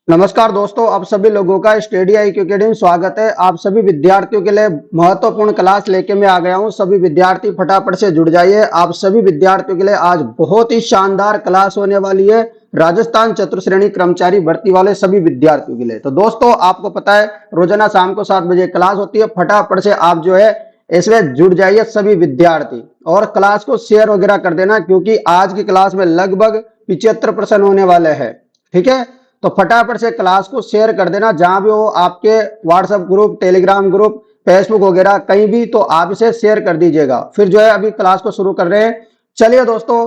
नमस्कार दोस्तों, आप सभी लोगों का स्टडी IQ अकेडमी में स्वागत है। आप सभी विद्यार्थियों के लिए महत्वपूर्ण क्लास लेके मैं आ गया हूं। सभी विद्यार्थी फटाफट से जुड़ जाइए। आप सभी विद्यार्थियों के लिए आज बहुत ही शानदार क्लास होने वाली है, राजस्थान चतुर्श्रेणी कर्मचारी भर्ती वाले सभी विद्यार्थियों के लिए। तो दोस्तों, आपको पता है रोजाना शाम को 7 बजे क्लास होती है। फटाफट से आप जो है इसमें जुड़ जाइए सभी विद्यार्थी, और क्लास को शेयर वगैरह कर देना, क्योंकि आज की क्लास में लगभग 75 प्रश्न होने वाले हैं। ठीक है, तो फटाफट से क्लास को शेयर कर देना जहां भी हो, आपके WhatsApp group, Telegram group, Facebook वगैरह कहीं भी, तो आप इसे शेयर कर दीजिएगा। फिर जो है अभी क्लास को शुरू कर रहे हैं। चलिए दोस्तों,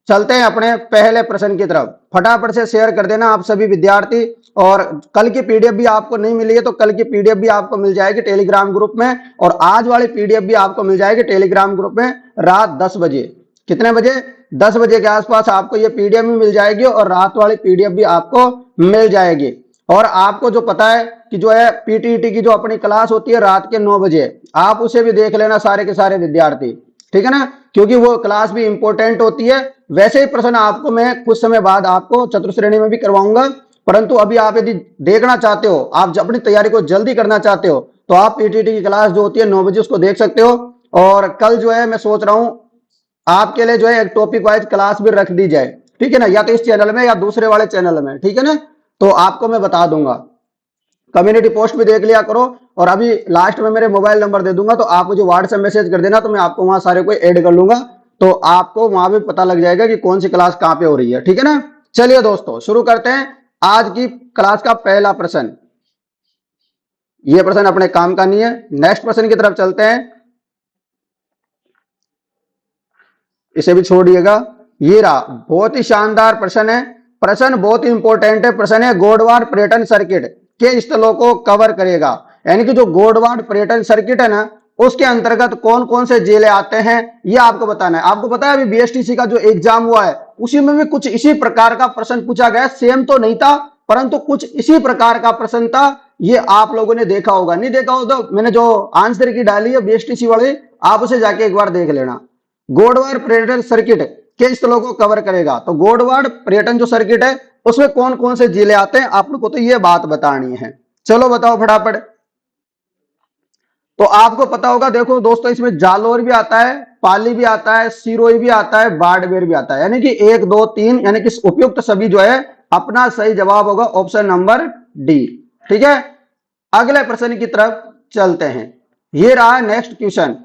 चलते हैं अपने पहले प्रश्न की तरफ। फटाफट से शेयर कर देना आप सभी विद्यार्थी। और कल की पीडीएफ भी आपको नहीं मिली है तो कल की पीडीएफ भी आपको मिल जाएगी टेलीग्राम ग्रुप में, और आज वाली पीडीएफ भी आपको मिल जाएगी टेलीग्राम ग्रुप में रात 10 बजे। कितने बजे? 10 बजे के आसपास आपको ये पीडीएफ भी मिल जाएगी, और रात वाली पीडीएफ भी आपको मिल जाएगी। और आपको जो पता है कि जो है पीटीईटी की जो अपनी क्लास होती है रात के 9 बजे, आप उसे भी देख लेना सारे के सारे विद्यार्थी। ठीक है ना, क्योंकि वो क्लास भी इंपॉर्टेंट होती है। वैसे ही प्रश्न आपको मैं कुछ समय बाद आपको चतुर्श्रेणी में भी करवाऊंगा, परंतु अभी आप यदि देखना चाहते हो, आप अपनी तैयारी को जल्दी करना चाहते हो, तो आप पीटीईटी की क्लास जो होती है 9 बजे उसको देख सकते हो। और कल जो है मैं सोच रहा हूं आपके लिए जो है एक टॉपिक वाइज क्लास भी रख दी जाए। ठीक है ना, या तो इस चैनल में या दूसरे वाले चैनल में। ठीक है ना, तो आपको मैं बता दूंगा। कम्युनिटी पोस्ट भी देख लिया करो, और अभी लास्ट में मेरे मोबाइल नंबर दे दूंगा, तो आप मुझे व्हाट्सएप मैसेज कर देना, तो मैं आपको वहां सारे को ऐड कर लूंगा। तो आपको वहां भी पता लग जाएगा कि कौन सी क्लास कहां पे हो रही है। ठीक है ना, चलिए दोस्तों शुरू करते हैं आज की क्लास का पहला प्रश्न। यह प्रश्न अपने काम का नहीं है। नेक्स्ट प्रश्न की तरफ चलते हैं, इसे भी छोड़िएगा। ये रहा, बहुत ही शानदार प्रश्न है। प्रश्न बहुत ही इंपॉर्टेंट है। प्रश्न है गोडवाड़ पर्यटन सर्किट के स्थलों को कवर करेगा। यानी कि जो गोडवाड़ पर्यटन सर्किट है ना, उसके अंतर्गत कौन कौन से जिले आते हैं, ये आपको बताना है। आपको पता है अभी बीएसटीसी का जो एग्जाम हुआ है उसी में भी कुछ इसी प्रकार का प्रश्न पूछा गया। सेम तो नहीं था, परंतु कुछ इसी प्रकार का प्रश्न था। ये आप लोगों ने देखा होगा, नहीं देखा हो तो मैंने जो आंसर की डाली है बीएसटीसी वाले, आप उसे जाके एक बार देख लेना। गोडवाड़ पर्यटन सर्किट के स्थलों को कवर करेगा। तो गोडवाड़ पर्यटन जो सर्किट है उसमें कौन कौन से जिले आते हैं, आप लोग को तो ये बात बतानी है। चलो बताओ फटाफट। तो आपको पता होगा, देखो दोस्तों, इसमें जालोर भी आता है, पाली भी आता है, सिरोही भी आता है, बाड़मेर भी आता है। यानी कि 1 2 3, यानी कि उपयुक्त सभी जो है अपना सही जवाब होगा ऑप्शन नंबर डी। ठीक है, अगले प्रश्न की तरफ चलते हैं। ये रहा नेक्स्ट क्वेश्चन।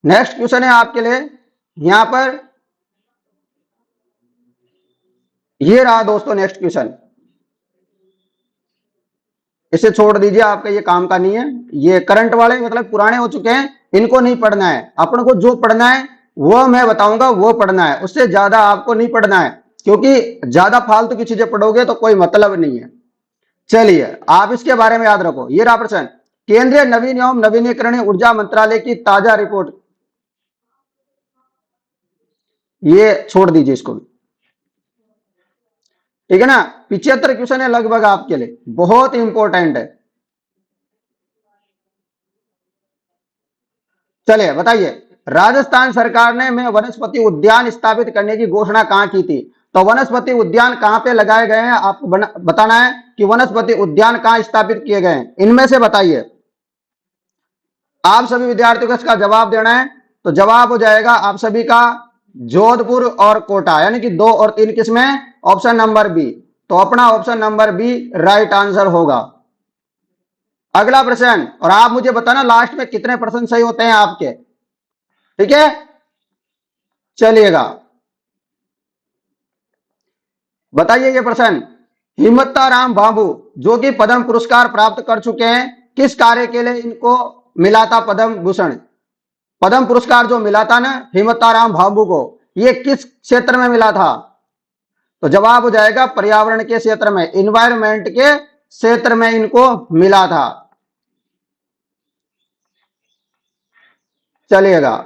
नेक्स्ट क्वेश्चन है आपके लिए यहां पर, ये रहा दोस्तों नेक्स्ट क्वेश्चन। इसे छोड़ दीजिए, आपका ये काम का नहीं है। ये करंट वाले मतलब पुराने हो चुके हैं, इनको नहीं पढ़ना है। अपन को जो पढ़ना है वो मैं बताऊंगा, वो पढ़ना है। उससे ज्यादा आपको नहीं पढ़ना है, क्योंकि ज्यादा फालतू की चीजें पढ़ोगे तो कोई मतलब नहीं है। चलिए, आप इसके बारे में याद रखो। ये रहा प्रश्न, केंद्रीय नवीन एवं नवीनीकरणीय ऊर्जा मंत्रालय की ताजा रिपोर्ट। ये छोड़ दीजिए इसको भी। ठीक है ना, 75 क्वेश्चन है लगभग आपके लिए, बहुत इंपॉर्टेंट है। चलिए बताइए, राजस्थान सरकार ने में वनस्पति उद्यान स्थापित करने की घोषणा कहां की थी? तो वनस्पति उद्यान कहां पे लगाए गए हैं, आपको बताना है कि वनस्पति उद्यान कहां स्थापित किए गए हैं। इनमें से बताइए, आप सभी विद्यार्थियों को इसका जवाब देना है। तो जवाब हो जाएगा आप सभी का जोधपुर और कोटा, यानी कि 2 और 3 किसमें? Option number B. तो अपना option number B right answer होगा। अगला प्रश्न, और आप मुझे बताना लास्ट में कितने प्रश्न सही होते हैं आपके। ठीक है, चलिएगा बताइए ये प्रश्न। हिम्मताराम बाबू जो कि पद्म पुरस्कार प्राप्त कर चुके हैं, किस कार्य के लिए इनको मिला था पद्म भूषण? पद्म पुरस्कार जो मिला था ना हिम्मताराम बाबू को, ये किस क्षेत्र में मिला था? तो जवाब हो जाएगा पर्यावरण के क्षेत्र में, इन्वायरमेंट के क्षेत्र में इनको मिला था। चलिएगा,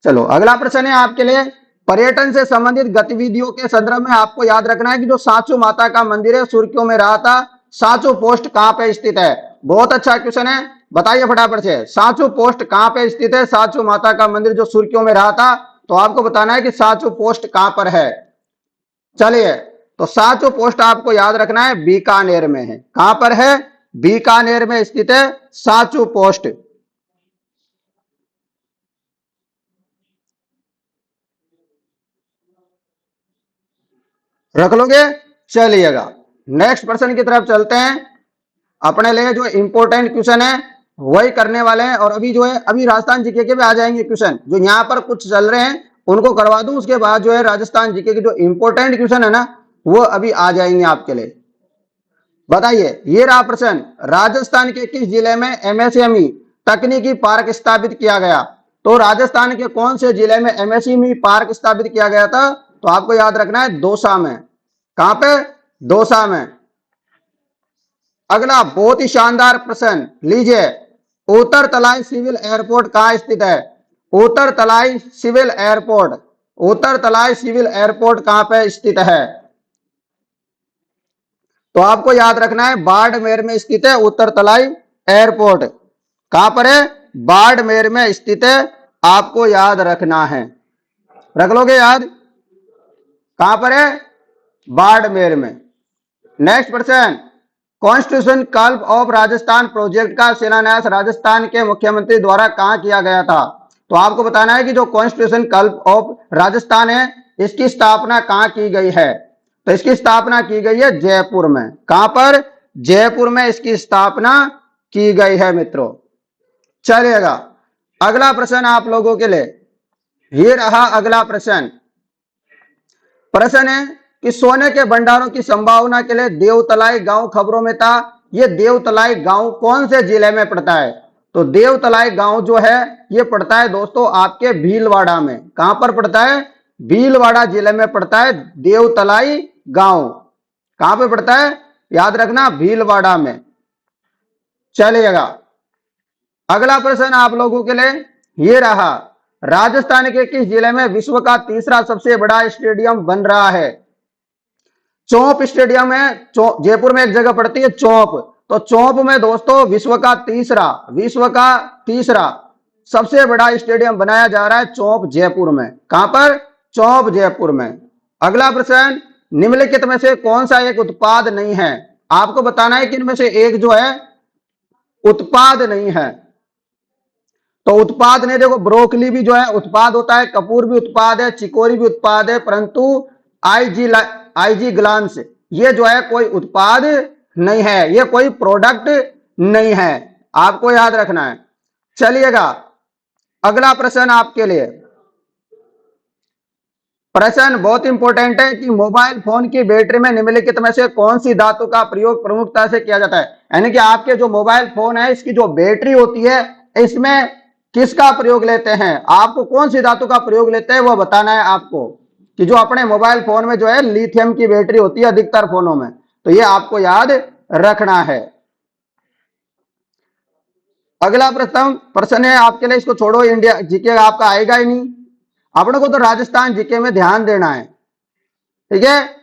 चलो अगला प्रश्न है आपके लिए। पर्यटन से संबंधित गतिविधियों के संदर्भ में आपको याद रखना है कि जो सांचू माता का मंदिर है सुर्खियों में रहा था, सांचू पोस्ट कहां पे स्थित है? बहुत अच्छा क्वेश्चन है, बताइए फटाफट से। सांचू पोस्ट कहां पे स्थित है? सांचू माता का मंदिर जो सुर्खियों में रहा था, तो आपको बताना है कि सांचू पोस्ट कहां पर है। चलिए, तो सातों पोस्ट आपको याद रखना है, बीकानेर में है। कहां पर है? बीकानेर में स्थित है साचू पोस्ट। रख लोगे? चलिएगा, नेक्स्ट प्रश्न की तरफ चलते हैं। अपने लिए जो इंपॉर्टेंट क्वेश्चन है वही करने वाले हैं। और अभी जो है, अभी राजस्थान जीके के भी आ जाएंगे क्वेश्चन, जो यहाँ पर कुछ चल रहे हैं उनको करवा दूं, उसके बाद जो है राजस्थान जीके के जो इंपॉर्टेंट क्वेश्चन है ना, वो अभी आ जाएंगे आपके लिए। बताइए, ये रहा प्रश्न, राजस्थान के किस जिले में एमएसएमई तकनीकी पार्क स्थापित किया गया? तो राजस्थान के कौन से जिले में एमएसएमई पार्क स्थापित किया गया था? तो आपको याद रखना है दौसा में। कहां पे? दौसा में। अगला बहुत ही शानदार प्रश्न लीजिए, उत्तर तलाई सिविल एयरपोर्ट कहां स्थित है? उत्तर तलाई सिविल एयरपोर्ट, उत्तर तलाई सिविल एयरपोर्ट कहां पे स्थित है? तो आपको याद रखना है बाड़मेर में स्थित है उत्तर तलाई एयरपोर्ट। कहां पर है? बाड़मेर में स्थित है, आपको याद रखना है। रख लोगे याद? कहां पर है? बाड़मेर में। नेक्स्ट प्रश्न, constitution club of Rajasthan project का शिलान्यास राजस्थान के मुख्यमंत्री द्वारा कहां किया गया था? तो आपको बताना है कि जो कॉन्स्टिट्यूशन क्लब ऑफ राजस्थान है, इसकी स्थापना कहां की गई है? तो इसकी स्थापना की गई है जयपुर में। कहां पर? जयपुर में इसकी स्थापना की गई है मित्रों। चलिएगा, अगला प्रश्न आप लोगों के लिए, ये रहा अगला प्रश्न। प्रश्न है कि सोने के भंडारों की संभावना के लिए देवतलाई गांव खबरों में था। ये देवतलाई गांव कौन से जिले में पड़ता है? तो देवतलाई गांव जो है ये पड़ता है दोस्तों आपके भीलवाड़ा में। कहां पर पड़ता है? भीलवाड़ा जिले में पड़ता है देवतलाई गांव। कहां पे पड़ता है? याद रखना, भीलवाड़ा में। चलिएगा, अगला प्रश्न आप लोगों के लिए ये रहा, राजस्थान के किस जिले में विश्व का तीसरा सबसे बड़ा स्टेडियम बन रहा है? चौप स्टेडियम है, जयपुर में एक जगह पड़ती है चौप। तो चौप में दोस्तों विश्व का तीसरा सबसे बड़ा स्टेडियम बनाया जा रहा है चौप जयपुर में। कहां पर? चौप जयपुर में। अगला प्रश्न, निम्नलिखित में से कौन सा एक उत्पाद नहीं है? आपको बताना है कि इनमें से एक जो है उत्पाद नहीं है। तो उत्पाद नहीं, देखो ब्रोकली भी जो है उत्पाद होता है, कपूर भी उत्पाद है, चिकोरी भी उत्पाद है, परंतु आईजी ग्लांस ये जो है कोई उत्पाद नहीं है, ये कोई प्रोडक्ट नहीं है, आपको याद रखना है। चलिएगा, अगला प्रश्न आपके लिए, प्रश्न बहुत इंपॉर्टेंट है कि मोबाइल फोन की बैटरी में निम्नलिखित में से कौन सी धातु का प्रयोग प्रमुखता से किया जाता है? यानी कि आपके जो मोबाइल फोन है इसकी जो बैटरी होती है इसमें किसका प्रयोग लेते हैं? आपको कौन सी धातु का प्रयोग लेते हैं वो बताना है आपको, कि जो अपने मोबाइल फोन में जो है लिथियम की बैटरी होती है अधिकतर फोनों में, तो ये आपको याद रखना है। अगला प्रश्न है आपके लिए, इसको छोड़ो, इंडिया जीके आपका आएगा ही नहीं, अपने को तो राजस्थान जीके में ध्यान देना है, ठीक है।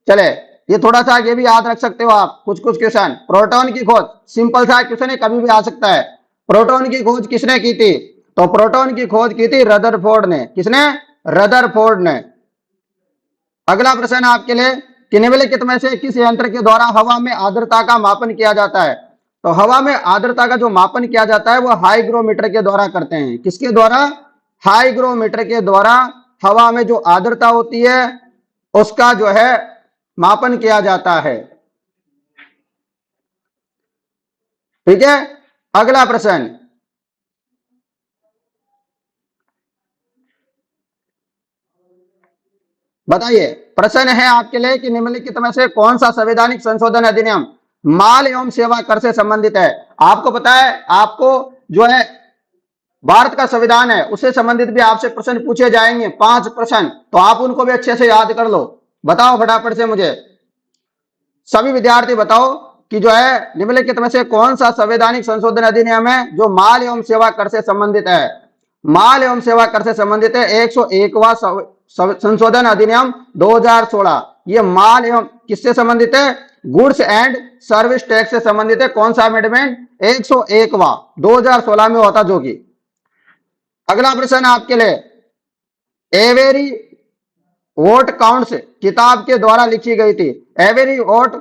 चले, ये थोड़ा सा ये भी याद रख सकते हो आप, कुछ क्वेश्चन। प्रोटॉन की खोज, सिंपल सा क्वेश्चन है, कभी भी आ सकता है। प्रोटॉन की खोज किसने की थी? तो प्रोटॉन की खोज की थी रदरफोर्ड ने। किसने? रदरफोर्ड ने। अगला प्रश्न आपके लिए, कि निम्नलिखित में से किस यंत्र के द्वारा हवा में आर्द्रता का मापन किया जाता है? तो हवा में आर्द्रता का जो मापन किया जाता है वो हाईग्रोमीटर के द्वारा करते हैं। किसके द्वारा? हाईग्रोमीटर के द्वारा हवा में जो आर्द्रता होती है उसका जो है मापन किया जाता है, ठीक है। अगला प्रश्न, बताइए, प्रश्न है आपके लिए कि निम्नलिखित में से कौन सा संवैधानिक संशोधन अधिनियम माल एवं सेवा कर से संबंधित है? आपको पता है, आपको जो है भारत का संविधान है उससे संबंधित भी आपसे प्रश्न पूछे जाएंगे, 5 प्रश्न, तो आप उनको भी अच्छे से याद कर लो। बताओ फटाफट से मुझे, सभी विद्यार्थी बताओ कि जो है निम्नलिखित में से कौन सा संवैधानिक संशोधन अधिनियम है जो माल एवं सेवा कर से संबंधित है? माल एवं सेवा कर से संबंधित है 101वां संशोधन अधिनियम 2016। ये माल एवं किससे संबंधित है? गुड्स एंड सर्विस टैक्स से संबंधित है। कौन सा अमेंडमेंट? 101वां 2016 में हुआ था जो कि। अगला प्रश्न आपके लिए, एवेरी वोट काउंट्स किताब के द्वारा लिखी गई थी। एवेरी वोट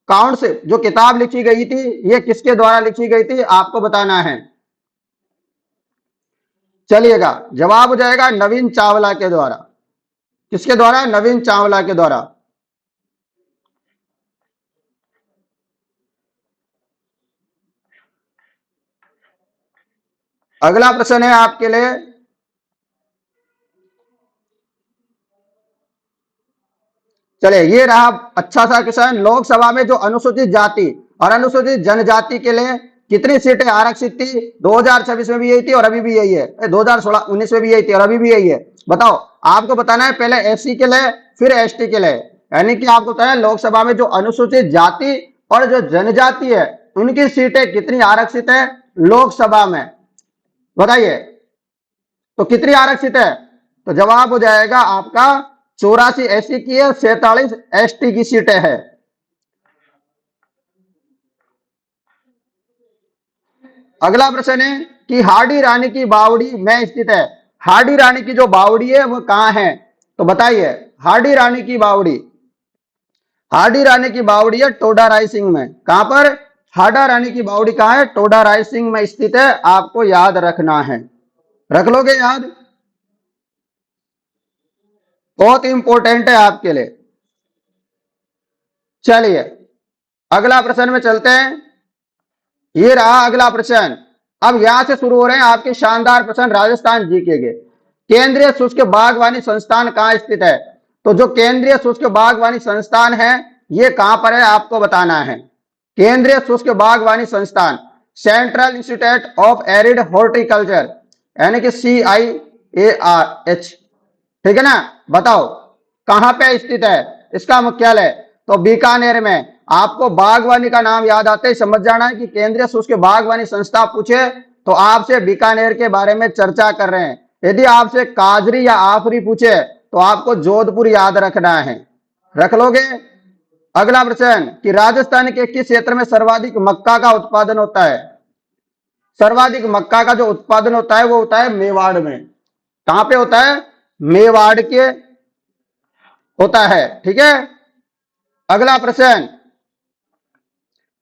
काउंट्स जो किताब लिखी गई थी ये किसके द्वारा लिखी गई थी आपको बताना है। चलिएगा, जवाब हो जाएगा नवीन चावला के द्वारा। किसके द्वारा? नवीन चावला के द्वारा। अगला प्रश्न है आपके लिए, चलिए ये रहा अच्छा सा क्वेश्चन। लोकसभा में जो अनुसूचित जाति और अनुसूचित जनजाति के लिए कितनी सीटें आरक्षित थी? 2026 में भी यही थी और अभी भी यही है। 2019 में भी यही थी और अभी भी यही है। बताओ, आपको बताना है पहले एससी के लिए फिर एसटी के लिए। यानी कि आपको बताया लोकसभा में जो अनुसूचित जाति और जो जनजाति है उनकी सीटें कितनी आरक्षित है लोकसभा में, बताइए। तो कितनी आरक्षित है? तो जवाब हो जाएगा आपका 84 एससी की है, 47 एसटी की सीटें है। अगला प्रश्न है कि हाडी रानी की बावड़ी में स्थित है। हाडी रानी की जो बावड़ी है वो कहां है? तो बताइए। हाडी रानी की बावड़ी, हाडी रानी की बावड़ी है टोडा राय सिंह में। कहां पर? हाडा रानी की बावड़ी कहां है? टोडा राय सिंह में स्थित है। आपको याद रखना है, रख लोगे याद? बहुत इंपॉर्टेंट है आपके लिए। चलिए अगला प्रश्न में चलते हैं। ये रहा अगला प्रश्न। अब यहां से शुरू हो रहे हैं आपके शानदार प्रश्न राजस्थान जीके के। केंद्रीय शुष्क बागवानी संस्थान कहां स्थित है? तो जो केंद्रीय शुष्क बागवानी संस्थान है ये कहां पर है आपको बताना है। केंद्रीय शुष्क बागवानी संस्थान, central institute of arid horticulture, यानी कि CIARH, ठीक है ना। बताओ कहां पे स्थित है इसका मुख्यालय? तो बीकानेर में। आपको बागवानी का नाम याद आते ही समझ जाना है कि केंद्रीय शुष्क बागवानी संस्था पूछे तो आपसे बीकानेर के बारे में चर्चा कर रहे हैं। यदि आपसे काजरी या आफरी पूछे तो आपको जोधपुर याद रखना है, रख लोगे। अगला प्रश्न कि राजस्थान के किस क्षेत्र में सर्वाधिक मक्का का उत्पादन होता है? सर्वाधिक मक्का का जो उत्पादन होता है वो होता है मेवाड़ में। कहां पे होता है? मेवाड़ के होता है, ठीक है। अगला प्रश्न,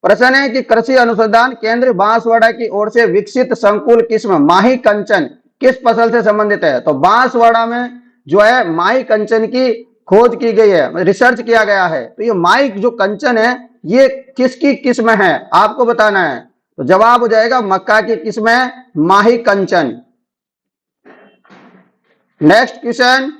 प्रश्न है कि कृषि अनुसंधान केंद्र बांसवाड़ा की ओर से विकसित संकुल किस्म माही कंचन किस फसल से संबंधित है? तो बांसवाड़ा में जो है माही कंचन की खोज की गई है, रिसर्च किया गया है। तो ये माही जो कंचन है ये किसकी किस्म है आपको बताना है। तो जवाब हो जाएगा मक्का की किस्म है माही कंचन। नेक्स्ट क्वेश्चन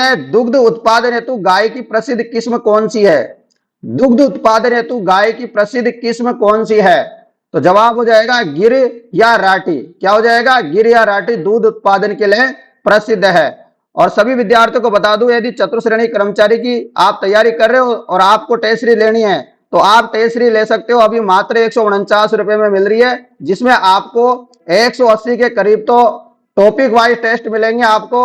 है दुग्ध उत्पादन हेतु गाय की प्रसिद्ध किस्म कौन सी है? दुग्ध उत्पादन हेतु गाय की प्रसिद्ध किस्म कौन सी है? तो जवाब हो जाएगा गिर या राठी। क्या हो जाएगा? गिर या राठी दूध उत्पादन के लिए प्रसिद्ध है। और सभी विद्यार्थियों को बता दूं, यदि चतुर्श्रेणी कर्मचारी की आप तैयारी कर रहे हो और आपको टेस्ट सीरीज लेनी है तो आप टेस्ट सीरीज ले सकते हो। अभी मात्र 149 रुपए में मिल रही है, जिसमें आपको 180 के करीब तो टॉपिक वाइज टेस्ट मिलेंगे आपको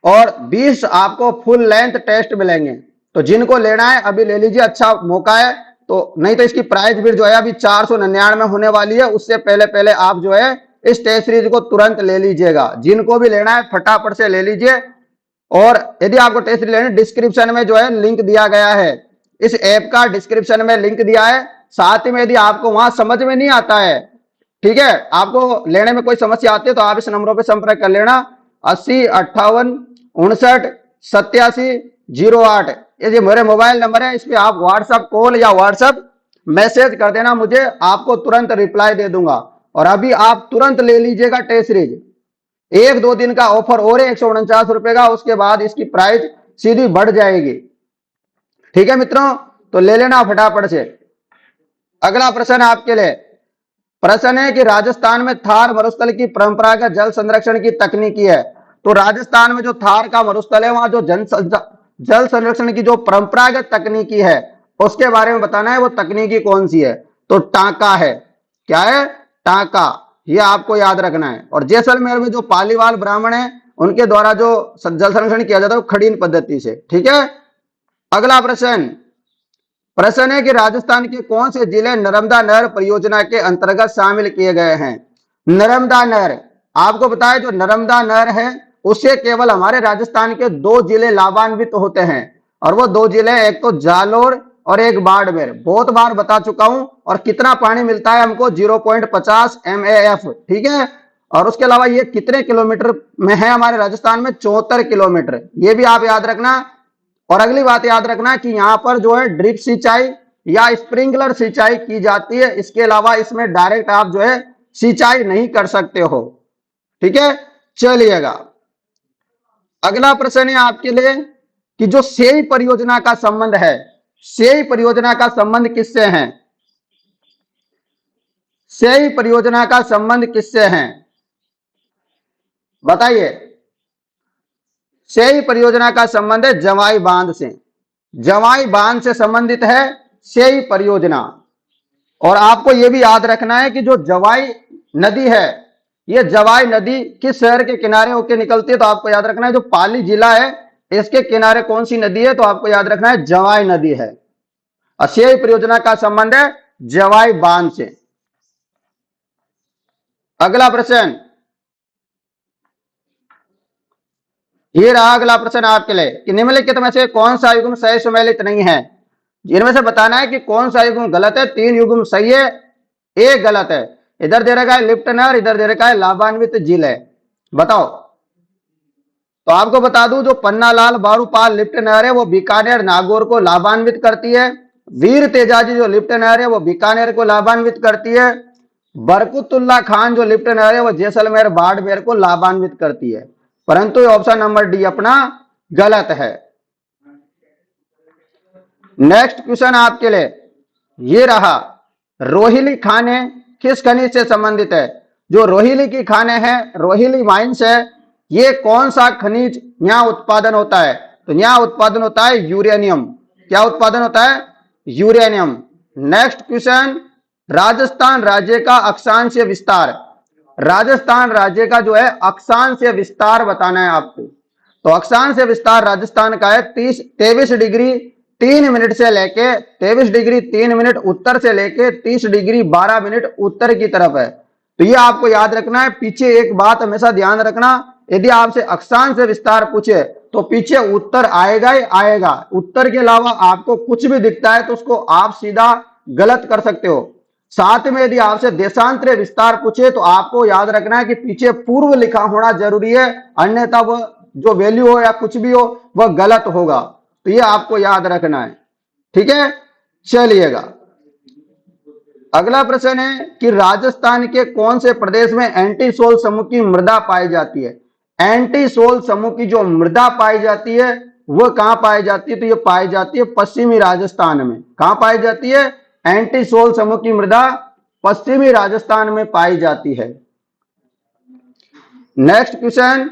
और 20 आपको फुल लेंथ टेस्ट मिलेंगे। तो जिनको लेना है अभी ले लीजिए, अच्छा मौका है। तो नहीं तो इसकी प्राइस भी जो है अभी 499 होने वाली है, उससे पहले पहले आप जो है इस टेस्ट सीरीज को तुरंत ले लीजिएगा। जिनको भी लेना है फटाफट से ले लीजिए। और यदि आपको टेस्ट सीरीज लेना है, डिस्क्रिप्शन में जो है लिंक दिया गया है, इस ऐप का डिस्क्रिप्शन में लिंक दिया है। साथ ही में यदि आपको वहां समझ में नहीं आता है, ठीक है, आपको लेने में कोई समस्या आती है तो आप इस नंबरों पर संपर्क कर लेना, 8058598708। ये मेरे मोबाइल नंबर है, इस पे आप व्हाट्सएप कॉल या व्हाट्सएप मैसेज कर देना मुझे, आपको तुरंत रिप्लाई दे दूंगा। और अभी आप तुरंत ले लीजिएगा टेस्ट सीरीज। 1-2 दिन का ऑफर और 149 रुपए का, उसके बाद इसकी प्राइस सीधी बढ़ जाएगी। ठीक है मित्रों, तो ले लेना फटाफट से। अगला प्रश्न आपके लिए प्रश्न है कि राजस्थान में थार मरुस्थल की परंपरागत जल संरक्षण की तकनीकी है। तो राजस्थान में जो थार का मरुस्थल है वहां जो जल संरक्षण की जो परंपरागत तकनीकी है उसके बारे में बताना है। वो तकनीकी कौन सी है? तो टांका है। क्या है? टांका। ये आपको याद रखना है। और जैसलमेर में जो पालीवाल ब्राह्मण है उनके द्वारा जो जल संरक्षण किया जाता है वो खड़ीन पद्धति से। ठीक है। अगला प्रश्न प्रश्न है कि राजस्थान के कौन से जिले नर्मदा नहर परियोजना के अंतर्गत शामिल किए गए हैं। नर्मदा नहर, आपको बताया जो नर्मदा नहर है उससे केवल हमारे राजस्थान के 2 जिले लाभान्वित होते हैं, और वो 2 जिले, एक तो जालोर और एक बाड़मेर। बहुत बार बता चुका हूं। और कितना पानी मिलता है हमको, 0.50 MAF, ठीक है। और उसके अलावा ये कितने किलोमीटर में है हमारे राजस्थान में, 74 किलोमीटर, ये भी आप याद रखना। और अगली बात याद रखना कि यहां पर जो है ड्रिप सिंचाई या स्प्रिंकलर सिंचाई की जाती है, इसके अलावा इसमें डायरेक्ट आप जो है सिंचाई नहीं कर सकते हो, ठीक है। चलिएगा, अगला प्रश्न है आपके लिए कि जो सेई परियोजना का संबंध है, सेई परियोजना का संबंध किससे है? सेई परियोजना का संबंध किससे है, बताइए। सेई परियोजना का संबंध है जवाई बांध से। जवाई बांध से संबंधित है सेई परियोजना। और आपको यह भी याद रखना है कि जो जवाई नदी है, ये जवाई नदी किस शहर के किनारे होकर निकलती है, तो आपको याद रखना है जो पाली जिला है इसके किनारे कौन सी नदी है, तो आपको याद रखना है जवाई नदी है। और सेई परियोजना का संबंध है जवाई बांध से। अगला प्रश्न, ये रहा अगला प्रश्न आपके लिए कि निम्नलिखित में से कौन सा युग्म सही सुमेलित नहीं है। इनमें से बताना है कि कौन सा युग्म गलत है। 3 युग्म सही है, एक गलत है। इधर दे रखा है लिफ्ट नहर, इधर दे रखा है लाभान्वित जिले, बताओ। तो आपको बता दूं जो पन्नालाल बारूपाल लिफ्ट नहर है वो बीकानेर नागौर को लाभान्वित करती है। वीर तेजाजी जो लिफ्ट नहर है वो बीकानेर को लाभान्वित करती है। बरकतुल्ला खान जो लिफ्ट नहर है वो जैसलमेर बाड़मेर को लाभान्वित करती है। परंतु ऑप्शन नंबर डी अपना गलत है। नेक्स्ट क्वेश्चन आपके लिए ये रहा, रोहिली खाने किस खनिज से संबंधित है। जो रोहिली की खाने हैं, रोहिली माइंस है, ये कौन सा खनिज यहां उत्पादन होता है, तो यहां उत्पादन होता है यूरेनियम। क्या उत्पादन होता है, यूरेनियम। नेक्स्ट क्वेश्चन, राजस्थान राज्य का अक्षांशीय विस्तार। राजस्थान राज्य का जो है अक्षांशीय विस्तार बताना है आपको। तो अक्षांशीय विस्तार राजस्थान का है 23 डिग्री 3 मिनट से लेके 23 डिग्री 3 मिनट उत्तर से लेके 30 डिग्री 12 मिनट उत्तर की तरफ है। तो ये आपको याद रखना है। पीछे एक बात हमेशा ध्यान रखना, यदि आपसे अक्षांशीय विस्तार पूछे तो पीछे उत्तर आएगा ही आएगा। उत्तर के अलावा आपको कुछ भी दिखता है तो उसको आप सीधा गलत कर सकते हो। साथ में यदि आपसे देशांतरीय विस्तार पूछे तो आपको याद रखना है कि पीछे पूर्व लिखा होना जरूरी है, अन्यथा वह जो वैल्यू हो या कुछ भी हो वह गलत होगा। तो ये आपको याद रखना है, ठीक है। चलिएगा, अगला प्रश्न है कि राजस्थान के कौन से प्रदेश में एंटीसोल समूह की मृदा पाई जाती है। एंटीसोल समूह की जो मृदा पाई जाती है वह कहां पाई जाती है, तो यह पाई जाती है पश्चिमी राजस्थान में। कहां पाई जाती है, एंटीसोल समूह की मृदा पश्चिमी राजस्थान में पाई जाती है। नेक्स्ट क्वेश्चन,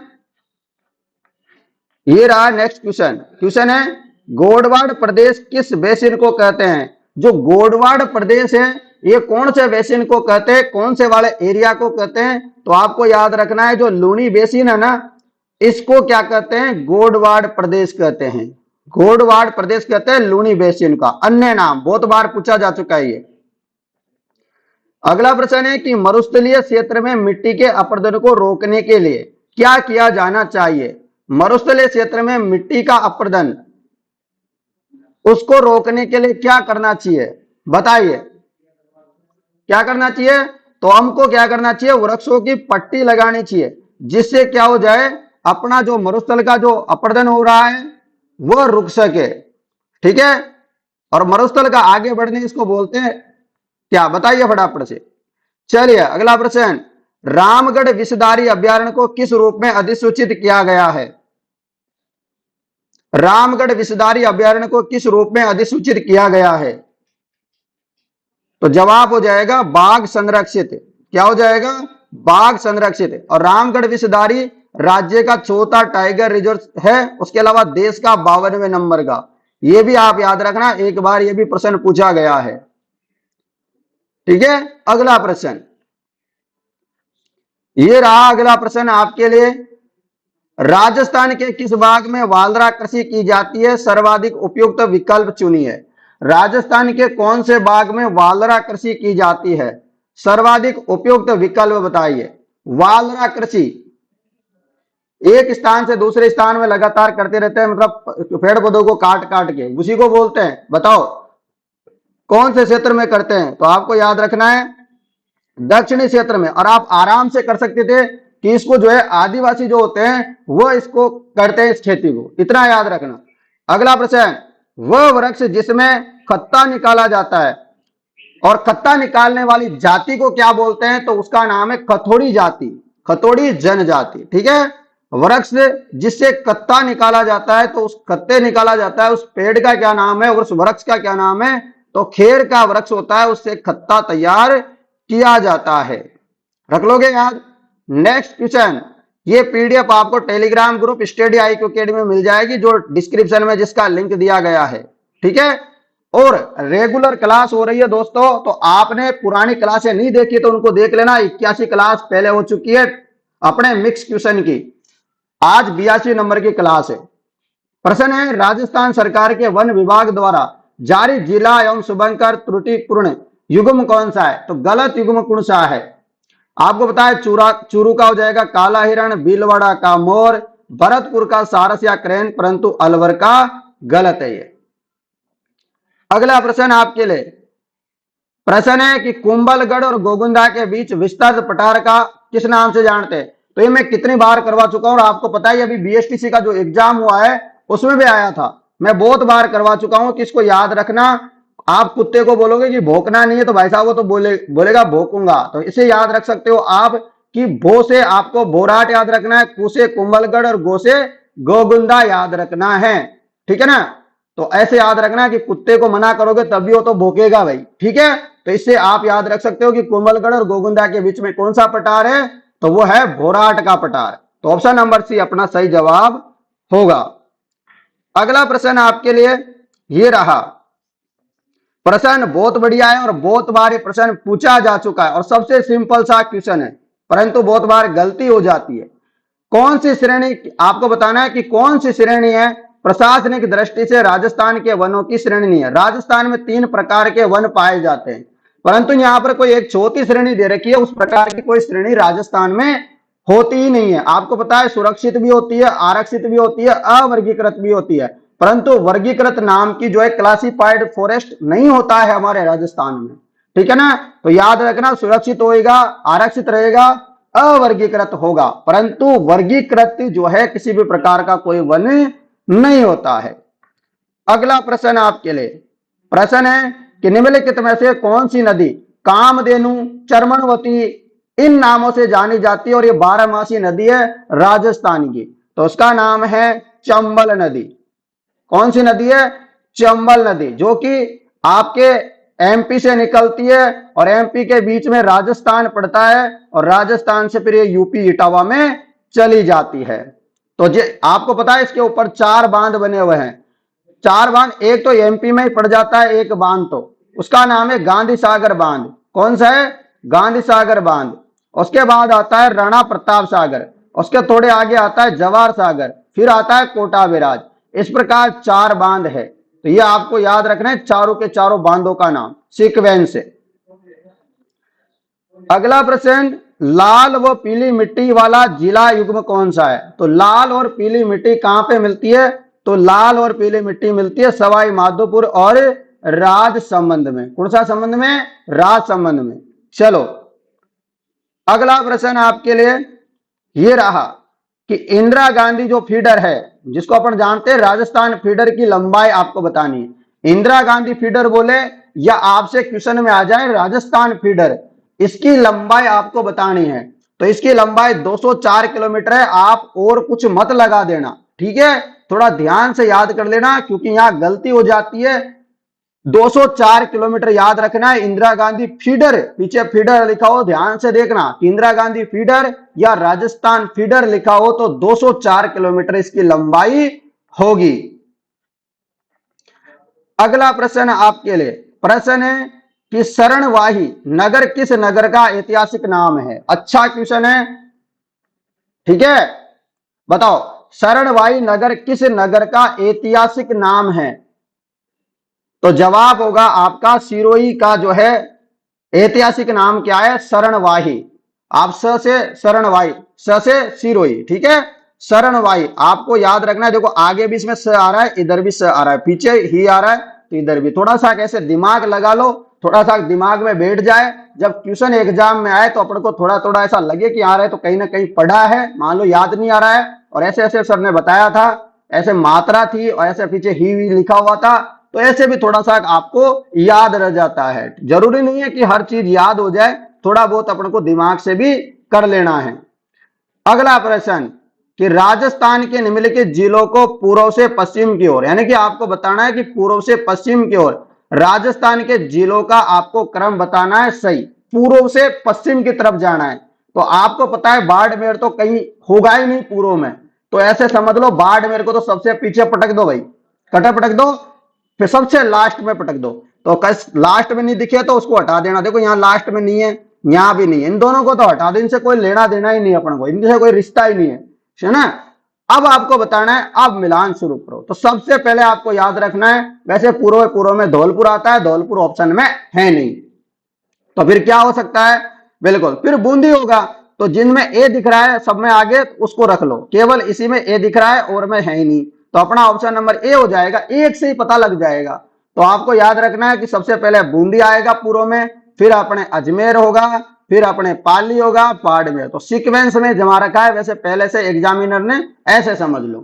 ये रहा नेक्स्ट क्वेश्चन। क्वेश्चन है गोडवाड़ प्रदेश किस बेसिन को कहते हैं। जो गोडवाड़ प्रदेश है ये कौन से बेसिन को कहते हैं, कौन से वाले एरिया को कहते हैं, तो आपको याद रखना है जो लूनी बेसिन है ना, इसको क्या कहते हैं, गोडवाड़ प्रदेश कहते हैं। गोडवाड़ प्रदेश कहते हैं लूनी बेसिन का अन्य नाम, बहुत बार पूछा जा चुका है ये। अगला प्रश्न है कि मरुस्थलीय क्षेत्र में मिट्टी के अपरदन को रोकने के लिए क्या किया जाना चाहिए। मरुस्थलीय क्षेत्र में मिट्टी का अपरदन उसको रोकने के लिए क्या करना चाहिए, बताइए क्या करना चाहिए। तो हमको क्या करना चाहिए, वृक्षों की पट्टी लगानी चाहिए, जिससे क्या हो जाए, अपना जो मरुस्थल का जो अपरदन हो रहा है वह रुक सके, ठीक है। और मरुस्थल का आगे बढ़ने इसको बोलते हैं क्या, बताइए फटाफट से। चलिए अगला प्रश्न, रामगढ़ विषधारी अभ्यारण्य को किस रूप में अधिसूचित किया गया है। रामगढ़ विषधारी अभ्यारण्य को किस रूप में अधिसूचित किया गया है, तो जवाब हो जाएगा बाघ संरक्षित। क्या हो जाएगा, बाघ संरक्षित। और रामगढ़ विषधारी राज्य का 4था टाइगर रिजर्व है, उसके अलावा देश का 52वें नंबर का। यह भी आप याद रखना, एक बार यह भी प्रश्न पूछा गया है, ठीक है। अगला प्रश्न, ये रहा अगला प्रश्न आपके लिए, राजस्थान के किस भाग में वालरा कृषि की जाती है, सर्वाधिक उपयुक्त विकल्प चुनिए। राजस्थान के कौन से बाग में वालरा कृषि की जाती है? सर्वाधिक उपयुक्त विकल्प बताइए। वालरा कृषि एक स्थान से दूसरे स्थान में लगातार करते रहते हैं, मतलब पेड़ पौधों को काट काट के, उसी को बोलते हैं। बताओ कौन से क्षेत्र में करते हैं? तो आपको याद रखना है दक्षिणी क्षेत्र में। और आप आराम से कर सकते थे कि इसको जो है आदिवासी जो होते हैं वो इसको करते हैं, इस खेती को, इतना याद रखना। अगला प्रश्न, वह वृक्ष जिसमें खत्ता निकाला जाता है और खत्ता निकालने वाली जाति को क्या बोलते हैं? तो उसका नाम है खथोड़ी जाति, खथोड़ी जनजाति। ठीक है, वृक्ष जिससे कत्ता निकाला जाता है, तो उस कत्ते निकाला जाता है, उस पेड़ का क्या नाम है और उस वृक्ष का क्या नाम है? तो खेर का वृक्ष होता है, उससे खत्ता तैयार किया जाता है। रख लोगे याद। नेक्स्ट क्वेश्चन, ये पीडीएफ आपको Telegram group study IQ academy में मिल जाएगी, जो डिस्क्रिप्शन में जिसका लिंक दिया गया है। ठीक है, और रेगुलर क्लास हो रही है दोस्तों, तो आपने पुरानी क्लासें नहीं देखी तो उनको देख लेना। 81 क्लास पहले हो चुकी है अपने मिक्स क्वेश्चन की, आज 82 नंबर की क्लास है। प्रश्न है, राजस्थान सरकार के वन विभाग द्वारा जारी जिला एवं शुभंकर त्रुटिपूर्ण युग्म कौन सा है? तो गलत युग्म कौन सा है? आपको पता है चूरू का हो जाएगा काला हिरण, भीलवाड़ा का मोर, भरतपुर का सारस या क्रेन, परंतु अलवर का गलत है ये। अगला प्रश्न आपके लिए प्रश्न है कि कुंभलगढ़ और गोगुंदा के बीच विस्तृत पठार का किस नाम से जानते हैं? तो ये मैं कितनी बार करवा चुका हूं, और आपको पता है अभी BSTC का जो एग्जाम हुआ है उसमें भी आया था, मैं बहुत बार करवा चुका हूं कि इसको याद रखना। आप कुत्ते को बोलोगे कि भौंकना नहीं है, तो भाई साहब वो तो बोलेगा भौंकूंगा, तो इसे याद रख सकते हो आप कि भो से आपको बोराट याद रखना है, कु से कुंभलगढ़ और गो से गोगुंदा याद रखना है। ठीक है ना, तो ऐसे याद रखना कि कुत्ते को मना करोगे तब भी वो तो भौंकेगा भाई। ठीक है, तो इससे आप याद रख सकते हो कि कुंभलगढ़ और गोगुंदा के बीच में कौन सा पठार है? तो वो है बोराट का पठार। तो ऑप्शन नंबर सी अपना सही जवाब होगा। अगला प्रश्न आपके लिए ये रहा, प्रश्न बहुत बढ़िया है और बहुत बार ये प्रश्न पूछा जा चुका है और सबसे सिंपल सा क्वेश्चन है, परंतु बहुत बार गलती हो जाती है। कौन सी श्रेणी, आपको बताना है कि कौन सी श्रेणी है प्रशासनिक दृष्टि से राजस्थान के वनों की श्रेणी है। राजस्थान में 3 प्रकार के वन पाए जाते हैं, परंतु यहां पर कोई एक चौथी श्रेणी दे रखी है, उस प्रकार की कोई श्रेणी राजस्थान में होती ही नहीं है। आपको पता है सुरक्षित भी होती है, आरक्षित भी होती है, अवर्गीकृत भी होती है, परंतु वर्गीकृत नाम की जो है क्लासिफाइड फॉरेस्ट नहीं होता है हमारे राजस्थान में। ठीक है ना, तो याद रखना सुरक्षित होएगा, आरक्षित रहेगा, अवर्गीकृत होगा, परंतु वर्गीकृत जो है किसी भी प्रकार का कोई वन नहीं होता है। अगला प्रश्न आपके लिए प्रश्न है कि निम्नलिखित में से कौन सी नदी कामधेनु, चरमनवती इन नामों से जानी जाती है और ये 12मासी नदी है राजस्थान की? तो उसका नाम है चंबल नदी। कौन सी नदी है? चंबल नदी, जो कि आपके MP से निकलती है और MP के बीच में राजस्थान पड़ता है और राजस्थान से फिर ये UP इटावा में चली जाती है। तो आपको पता है इसके ऊपर 4 बांध बने हुए हैं, 4 बांध, एक तो MP में ही पड़ जाता है एक बांध, तो उसका नाम है गांधी सागर बांध। कौन सा है? गांधी सागर बांध। उसके बाद आता है राणा प्रताप सागर, उसके थोड़े आगे आता है जवाहर सागर, फिर आता है कोटा बैराज। इस प्रकार 4 बांध है, तो ये आपको याद रखना है चारों के चारों बांधों का नाम सीक्वेंस से। अगला प्रश्न, लाल व पीली मिट्टी वाला जिला युग्म कौन सा है? तो लाल और पीली मिट्टी कहां पे मिलती है? तो लाल और पीली मिट्टी मिलती है सवाई माधोपुर और राजसमंद में। कौन सा संबंध में? राजसमंद में। चलो अगला प्रश्न आपके लिए ये रहा कि इंदिरा गांधी जो फीडर है, जिसको अपन जानते हैं राजस्थान फीडर की लंबाई आपको बतानी है। इंदिरा गांधी फीडर बोले या आपसे क्वेश्चन में आ जाए राजस्थान फीडर, इसकी लंबाई आपको बतानी है। तो इसकी लंबाई 204 किलोमीटर है। आप और कुछ मत लगा देना, ठीक है, थोड़ा ध्यान से याद कर लेना क्योंकि यहां गलती हो जाती है। 204 किलोमीटर याद रखना है। इंदिरा गांधी फीडर, पीछे फीडर लिखा हो, ध्यान से देखना, इंदिरा गांधी फीडर या राजस्थान फीडर लिखा हो तो 204 किलोमीटर इसकी लंबाई होगी। अगला प्रश्न आपके लिए प्रश्न है कि शरणवाही नगर किस नगर का ऐतिहासिक नाम है? अच्छा क्वेश्चन है, ठीक है, बताओ शरणवाही नगर किस नगर का ऐतिहासिक नाम है? तो जवाब होगा आपका सिरोही का जो है ऐतिहासिक नाम क्या है, शरणवाही। आप स से शरणवाही, स से सिरोही, ठीक है, शरणवाही आपको याद रखना है। देखो आगे भी इसमें स आ रहा है, इधर भी स आ रहा है, पीछे ही आ रहा है तो इधर भी। थोड़ा सा कैसे दिमाग लगा लो, थोड़ा सा दिमाग में बैठ जाए, जब क्वेश्चन एग्जाम में आए तो अपन को थोड़ा थोड़ा ऐसा लगे कि आ रहा है तो कहीं ना कहीं पढ़ा है, मान लो याद नहीं आ रहा है, और ऐसे ऐसे सर ने बताया था, ऐसे मात्रा थी और ऐसे पीछे ही लिखा हुआ था, तो ऐसे भी थोड़ा सा आपको याद रह जाता है। जरूरी नहीं है कि हर चीज याद हो जाए, थोड़ा बहुत अपन को दिमाग से भी कर लेना है। अगला प्रश्न कि राजस्थान के निम्नलिखित जिलों को पूर्व से पश्चिम की ओर, यानी कि आपको बताना है कि पूर्व से पश्चिम की ओर राजस्थान के जिलों का आपको क्रम बताना है सही, पूर्व से पश्चिम की तरफ जाना है। तो आपको पता है बाड़मेर तो कहीं होगा ही नहीं पूर्व में, तो ऐसे समझ लो बाड़मेर को तो सबसे पीछे पटक दो भाई, कटा पटक दो, फिर सबसे लास्ट में पटक दो। तो लास्ट में नहीं दिखे तो उसको हटा देना, देखो यहाँ लास्ट में नहीं है, यहाँ भी नहीं है, इन दोनों को तो हटा दो, इनसे कोई लेना देना ही नहीं अपन को, इनसे कोई रिश्ता ही नहीं है ना। अब आपको बताना है, अब मिलान शुरू करो। तो सबसे पहले आपको याद रखना है, वैसे पूर्व पूर्व में धौलपुर आता है, धौलपुर ऑप्शन में है नहीं, तो फिर क्या हो सकता है, बिल्कुल फिर बूंदी होगा। तो जिनमें ए दिख रहा है सब में आगे उसको रख लो, केवल इसी में ए दिख रहा है और में है ही नहीं, तो अपना ऑप्शन नंबर ए हो जाएगा, एक से ही पता लग जाएगा। तो आपको याद रखना है कि सबसे पहले बूंदी आएगा पूर्व में, फिर अपने अजमेर होगा, फिर अपने पाली होगा, बाड़मेर। तो सीक्वेंस में जमा रखा है, वैसे पहले से एग्जामिनर ने ऐसे समझ लो,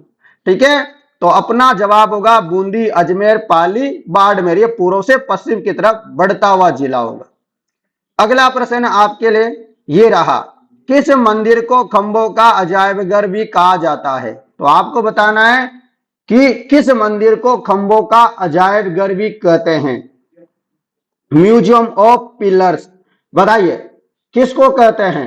ठीक है। तो अपना जवाब होगा बूंदी, अजमेर, पाली, बाड़मेर, ये पूर्व से पश्चिम की तरफ बढ़ता हुआ जिला होगा। अगला प्रश्न आपके लिए ये रहा, किस मंदिर को खंभों का अजायबघर भी कहा जाता है। तो आपको बताना है कि किस मंदिर को खंभों का अजायबघर भी कहते हैं, म्यूजियम ऑफ पिलर्स, बताइए किसको कहते हैं।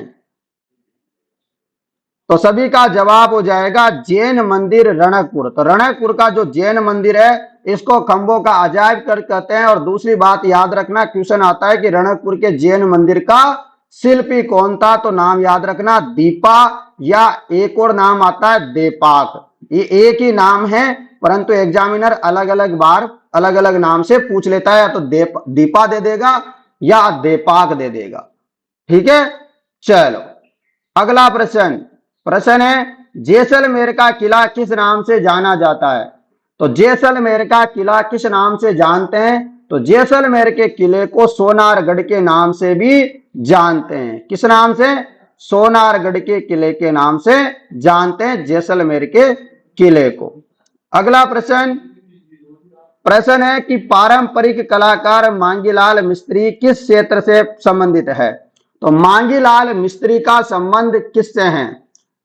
तो सभी का जवाब हो जाएगा जैन मंदिर रणकपुर। तो रणकपुर का जो जैन मंदिर है इसको खंभों का अजायब घर कहते हैं। और दूसरी बात याद रखना, क्वेश्चन आता है कि रणकपुर के जैन मंदिर का शिल्पी कौन था, तो नाम याद रखना दीपा, या एक और नाम आता है देपाक। ये एक ही नाम है, परंतु एग्जामिनर अलग अलग बार अलग अलग नाम से पूछ लेता है, या तो दीपा दे देगा या देपाक दे देगा, ठीक है। चलो अगला प्रश्न, प्रश्न है जैसलमेर का किला किस नाम से जाना जाता है। तो जैसलमेर का किला किस नाम से जानते हैं, तो जैसलमेर के किले को सोनारगढ़ के नाम से भी जानते हैं। किस नाम से, सोनारगढ़ के किले के नाम से जानते हैं जैसलमेर के किले को। अगला प्रश्न, प्रश्न है कि पारंपरिक कलाकार मांगीलाल मिस्त्री किस क्षेत्र से संबंधित है। तो मांगीलाल मिस्त्री का संबंध किससे है,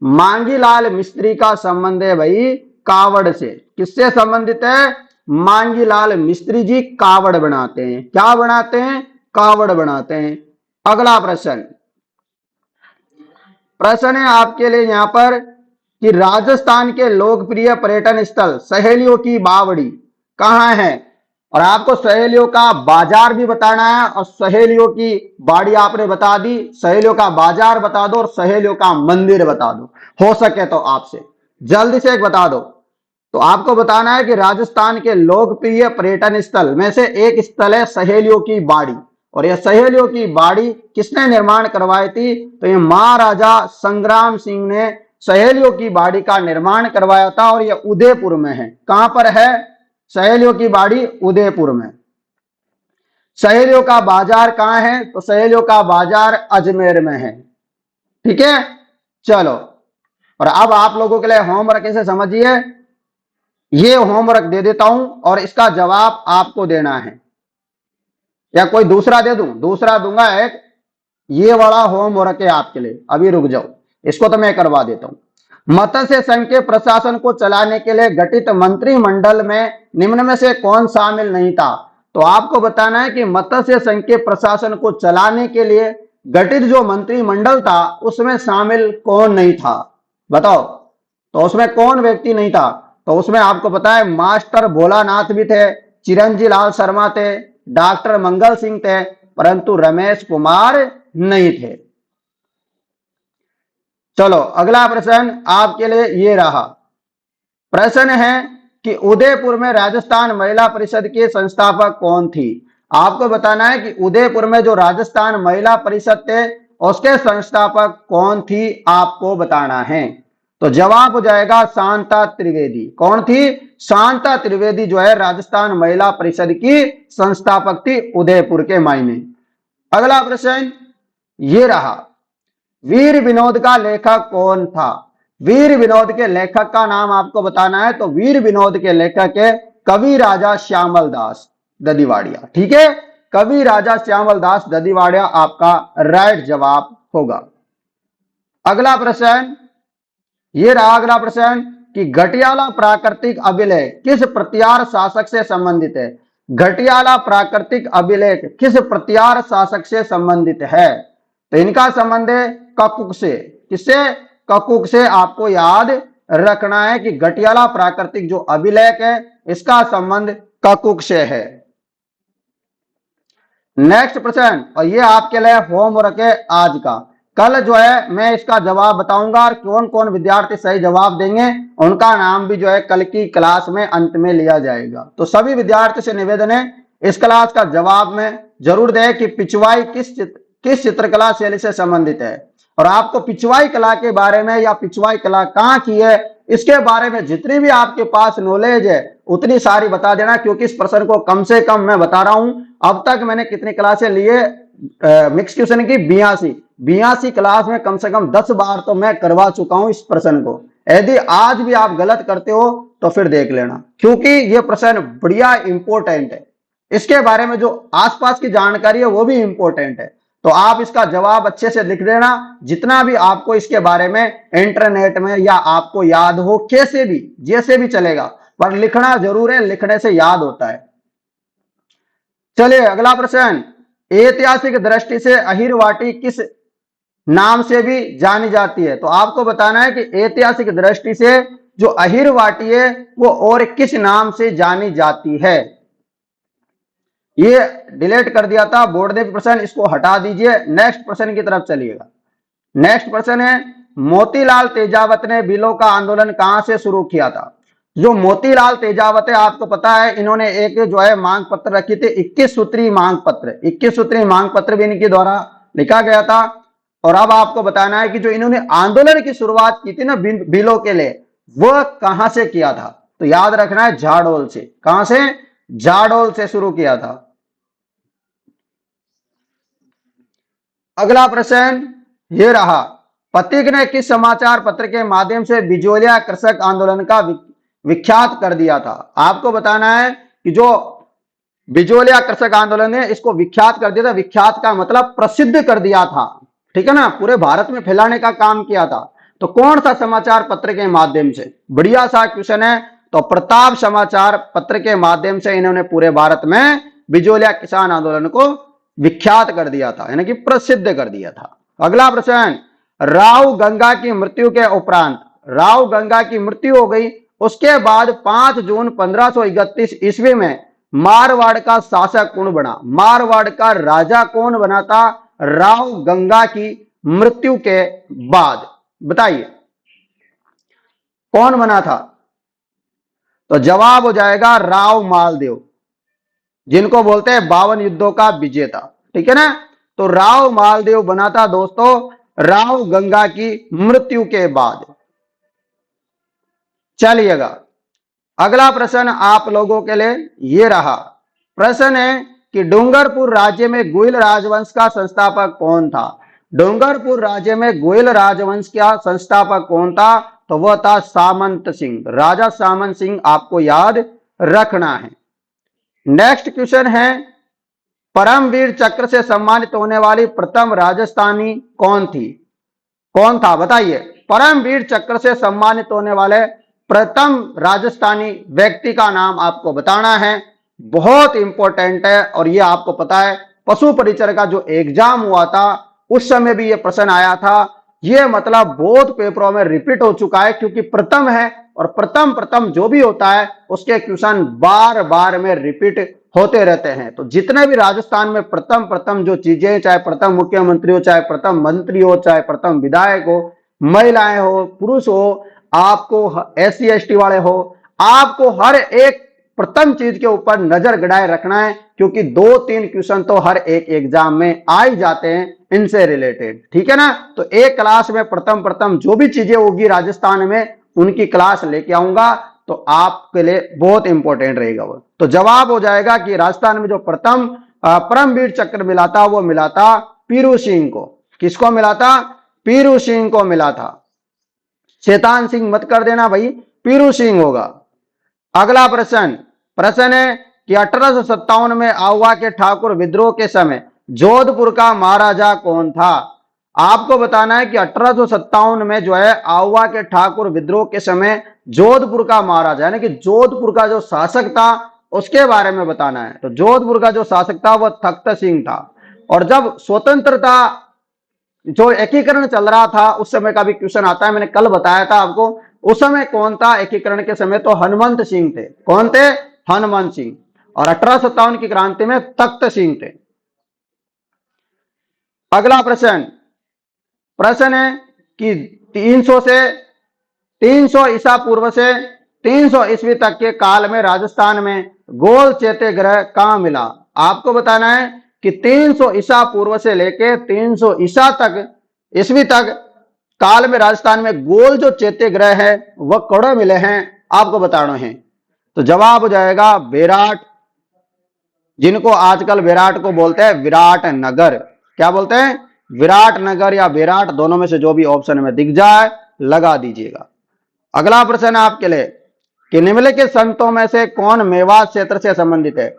मांगीलाल मिस्त्री का संबंध है भाई कावड़ से। किससे संबंधित है, मांगीलाल मिस्त्री जी कावड़ बनाते हैं। क्या बनाते हैं, कावड़ बनाते हैं। अगला प्रश्न, प्रश्न है आपके लिए यहां पर कि राजस्थान के लोकप्रिय पर्यटन स्थल सहेलियों की बावड़ी कहां है। और आपको सहेलियों का बाजार भी बताना है, और सहेलियों की बाड़ी आपने बता दी, सहेलियों का बाजार बता दो और सहेलियों का मंदिर बता दो, हो सके तो आपसे जल्दी से एक बता दो। तो आपको बताना है कि राजस्थान के लोकप्रिय पर्यटन स्थल में से एक स्थल है सहेलियों की बाड़ी। और यह सहेलियों की बाड़ी किसने निर्माण करवाई थी, तो ये महाराजा संग्राम सिंह ने सहेलियों की बाड़ी का निर्माण करवाया था, और यह उदयपुर में है। कहां पर है, सहेलियों की बाड़ी उदयपुर में। सहेलियों का बाजार कहां है, तो सहेलियों का बाजार अजमेर में है, ठीक है। चलो, और अब आप लोगों के लिए होमवर्क ऐसे समझिए, ये होमवर्क दे देता हूं और इसका जवाब आपको देना है, या कोई दूसरा दे दूं, दूसरा दूंगा एक, ये वाला होमवर्क है आपके लिए। अभी रुक जाओ, इसको तो मैं करवा देता हूं। मत्स्य संघ के प्रशासन को चलाने के लिए गठित मंत्रिमंडल में निम्न में से कौन शामिल नहीं था। तो आपको बताना है कि मत्स्य संघ के प्रशासन को चलाने के लिए गठित जो मंत्रिमंडल था उसमें शामिल कौन नहीं था, बताओ। तो उसमें कौन व्यक्ति नहीं था, तो उसमें आपको पता है मास्टर भोलानाथ भी थे, चिरंजी लाल शर्मा थे, डॉक्टर मंगल सिंह थे, परंतु रमेश कुमार नहीं थे। चलो अगला प्रश्न आपके लिए ये रहा, प्रश्न है कि उदयपुर में राजस्थान महिला परिषद की संस्थापक कौन थी। आपको बताना है कि उदयपुर में जो राजस्थान महिला परिषद थे उसके संस्थापक कौन थी, आपको बताना है। तो जवाब हो जाएगा शांता त्रिवेदी। कौन थी? शांता त्रिवेदी जो है राजस्थान महिला परिषद की संस्थापक थी उदयपुर के मायने। अगला प्रश्न ये रहा, वीर विनोद का लेखक कौन था। वीर विनोद के लेखक का नाम आपको बताना है। तो वीर विनोद के लेखक है कवि राजा श्यामल दास ददीवाड़िया। ठीक है, कवि राजा श्यामल दास ददीवाड़िया आपका राइट जवाब होगा। अगला प्रश्न ये रहा, अगला प्रश्न कि घटियाला प्राकृतिक अभिलेख किस प्रतिहार शासक से संबंधित है। घटियाला प्राकृतिक अभिलेख किस प्रतिहार शासक से संबंधित है। तो इनका संबंध है ककुक से। किससे? ककुक से। आपको याद रखना है कि घटियाला प्राकृतिक जो अभिलेख है इसका संबंध ककुक से है। नेक्स्ट प्रश्न, और ये आपके लिए होमवर्क है आज का। कल जो है मैं इसका जवाब बताऊंगा और कौन कौन विद्यार्थी सही जवाब देंगे उनका नाम भी जो है कल की क्लास में अंत में लिया जाएगा। तो सभी विद्यार्थी से निवेदन है इस क्लास का जवाब में जरूर दें कि पिछवाई किस चित्रकला शैली से संबंधित है। और आपको पिछवाई कला के बारे में या पिछवाई कला कहाँ की है इसके बारे में जितनी भी आपके पास नॉलेज है उतनी सारी बता देना, क्योंकि इस प्रश्न को कम से कम मैं बता रहा हूं। अब तक मैंने कितनी क्लासें लिए मिक्स ट्यूशन की 82 क्लास में कम से कम 10 बार तो मैं करवा चुका हूं इस प्रश्न को। यदि आज भी आप गलत करते हो तो फिर देख लेना, क्योंकि ये प्रश्न बढ़िया इंपॉर्टेंट है। इसके बारे में जो आसपास की जानकारी है वो भी इंपॉर्टेंट है। तो आप इसका जवाब अच्छे से लिख देना, जितना भी आपको इसके बारे में इंटरनेट में या आपको याद हो, कैसे भी जैसे भी चलेगा, पर लिखना जरूर है, लिखने से याद होता है। चलिए अगला प्रश्न, ऐतिहासिक दृष्टि से अहिरवाटी किस नाम से भी जानी जाती है। तो आपको बताना है कि ऐतिहासिक दृष्टि से जो अहिरवाटी है वो और किस नाम से जानी जाती है। ये डिलीट कर दिया था बोर्ड ने प्रश्न, इसको हटा दीजिए। नेक्स्ट प्रश्न की तरफ चलिएगा। नेक्स्ट प्रश्न है, मोतीलाल तेजावत ने बिलो का आंदोलन कहां से शुरू किया था। जो मोतीलाल तेजावत है आपको पता है इन्होंने एक जो है मांग पत्र रखी थी, 21 सूत्री मांग पत्र। 21 सूत्री मांग पत्र भी इनके द्वारा लिखा गया था। और अब आपको बताना है कि जो इन्होंने आंदोलन की शुरुआत की थी ना बिलो के लिए, वह कहां से किया था। तो याद रखना है झाडोल से। कहां से? झाडोल से शुरू किया था। अगला प्रश्न ये रहा, पथिक ने किस समाचार पत्र के माध्यम से बिजोलिया कृषक आंदोलन का विख्यात कर दिया था। आपको बताना है कि जो बिजोलिया कृषक आंदोलन है इसको विख्यात कर दिया था। विख्यात का मतलब प्रसिद्ध कर दिया था, ठीक है ना, पूरे भारत में फैलाने का काम किया था। तो कौन सा समाचार पत्र के माध्यम से? बढ़िया सा क्वेश्चन है। तो प्रताप समाचार पत्र के माध्यम से इन्होंने पूरे भारत में बिजोलिया किसान आंदोलन को विख्यात कर दिया था, यानी कि प्रसिद्ध कर दिया था। अगला प्रश्न, राव गंगा की मृत्यु के उपरांत, राव गंगा की मृत्यु हो गई, उसके बाद 5 जून 1531 ईस्वी में मारवाड़ का शासक कौन बना। मारवाड़ का राजा कौन बना था राव गंगा की मृत्यु के बाद? बताइए कौन बना था। तो जवाब हो जाएगा राव मालदेव, जिनको बोलते हैं 52 युद्धों का विजेता, ठीक है ना। तो राव मालदेव बना था दोस्तों राव गंगा की मृत्यु के बाद। चलिएगा अगला प्रश्न आप लोगों के लिए ये रहा। प्रश्न है कि डूंगरपुर राज्य में गोयल राजवंश का संस्थापक कौन था। डूंगरपुर राज्य में गोयल राजवंश का संस्थापक कौन था। तो वह था सामंत सिंह, राजा सामंत सिंह, आपको याद रखना है। नेक्स्ट क्वेश्चन है, परमवीर चक्र से सम्मानित होने वाली प्रथम राजस्थानी कौन थी। कौन था बताइए। परमवीर चक्र से सम्मानित होने वाले प्रथम राजस्थानी व्यक्ति का नाम आपको बताना है। बहुत इंपॉर्टेंट है और ये आपको पता है पशु परिचर का जो एग्जाम हुआ था उस समय भी ये प्रश्न आया था। ये मतलब बहुत पेपरों में रिपीट हो चुका है, क्योंकि प्रथम है और प्रथम जो भी होता है उसके क्वेश्चन बार बार में रिपीट होते रहते हैं। तो जितने भी राजस्थान में प्रथम जो चीजें, चाहे प्रथम मुख्यमंत्री हो, चाहे प्रथम मंत्री हो, चाहे प्रथम विधायक हो, महिलाएं हो, पुरुष हो, आपको SC ST वाले हो, आपको हर एक प्रथम चीज के ऊपर नजर गड़ाए रखना है, क्योंकि 2-3 क्वेश्चन तो हर एक एग्जाम में आ ही जाते हैं इनसे रिलेटेड, ठीक है ना। तो एक क्लास में प्रथम जो भी चीजें होगी राजस्थान में उनकी क्लास लेके आऊंगा, तो आपके लिए बहुत इंपॉर्टेंट रहेगा वो। तो जवाब हो जाएगा कि राजस्थान में जो प्रथम परमवीर चक्र मिला था वो मिला था पीरू सिंह को। किसको मिला था? पीरू सिंह को मिला था। शैतान सिंह मत कर देना भाई, पीरू सिंह होगा। अगला प्रश्न है कि 1857 में आहुआ के ठाकुर विद्रोह के समय जोधपुर का महाराजा कौन था? आपको बताना है कि 1857 में जो है आहुआ के ठाकुर विद्रोह के समय जोधपुर का महाराजा यानी कि जोधपुर का जो शासक था उसके बारे में बताना है। तो जोधपुर का जो शासक था वह तख्त सिंह था। और जब स्वतंत्रता जो एकीकरण चल रहा था उस समय का भी क्वेश्चन आता है, मैंने कल बताया था आपको। उस समय कौन था एकीकरण के समय? तो हनुमंत सिंह थे। कौन थे? हनुमंत सिंह। और 1857 की क्रांति में तख्त सिंह थे। अगला प्रश्न है कि 300 ईसा पूर्व से 300 ईस्वी तक के काल में राजस्थान में गोल चैत्य ग्रह कहां मिला? आपको बताना है कि 300 ईसा पूर्व से लेके 300 ईसा तक ईस्वी तक काल में राजस्थान में गोल जो चैत्य ग्रह है वह कड़े मिले हैं, आपको बताना है। तो जवाब हो जाएगा विराट, जिनको आजकल विराट को बोलते हैं विराट नगर। क्या बोलते हैं? विराट नगर या विराट, दोनों में से जो भी ऑप्शन में दिख जाए लगा दीजिएगा। अगला प्रश्न आपके लिए कि निम्नलिखित संतों में से कौन मेवात क्षेत्र से संबंधित है?